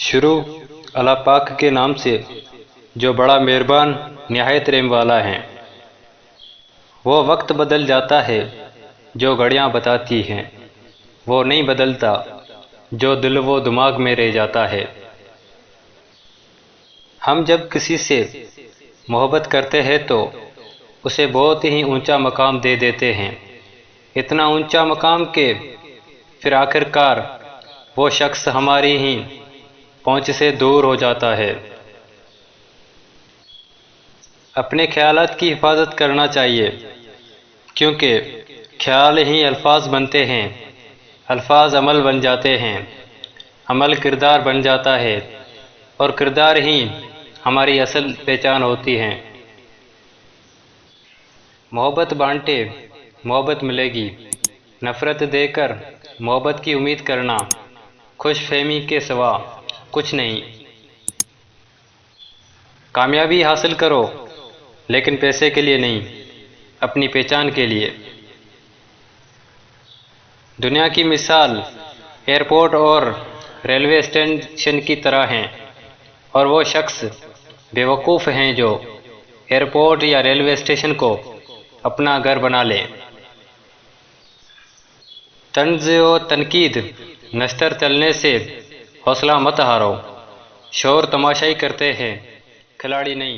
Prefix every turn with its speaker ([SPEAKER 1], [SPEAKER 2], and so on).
[SPEAKER 1] شروع اللہ پاک کے نام سے جو بڑا مہربان نہایت رحم والا ہے۔ وہ وقت بدل جاتا ہے جو گھڑیاں بتاتی ہیں، وہ نہیں بدلتا جو دل و دماغ میں رہ جاتا ہے۔ ہم جب کسی سے محبت کرتے ہیں تو اسے بہت ہی اونچا مقام دے دیتے ہیں، اتنا اونچا مقام کہ پھر آخر کار وہ شخص ہماری ہی پہنچ سے دور ہو جاتا ہے۔ اپنے خیالات کی حفاظت کرنا چاہیے، کیونکہ خیال ہی الفاظ بنتے ہیں، الفاظ عمل بن جاتے ہیں، عمل کردار بن جاتا ہے، اور کردار ہی ہماری اصل پہچان ہوتی ہے۔ محبت بانٹے محبت ملے گی، نفرت دے کر محبت کی امید کرنا خوش فہمی کے سوا کچھ نہیں۔ کامیابی حاصل کرو لیکن پیسے کے لیے نہیں، اپنی پہچان کے لیے۔ دنیا کی مثال ایئرپورٹ اور ریلوے اسٹیشن کی طرح ہیں، اور وہ شخص بیوقوف ہیں جو ایئرپورٹ یا ریلوے اسٹیشن کو اپنا گھر بنا لے۔ طنز و تنقید نشتر چلنے سے حوصلہ مت ہارو، شور تماشائی کرتے ہیں، کھلاڑی نہیں۔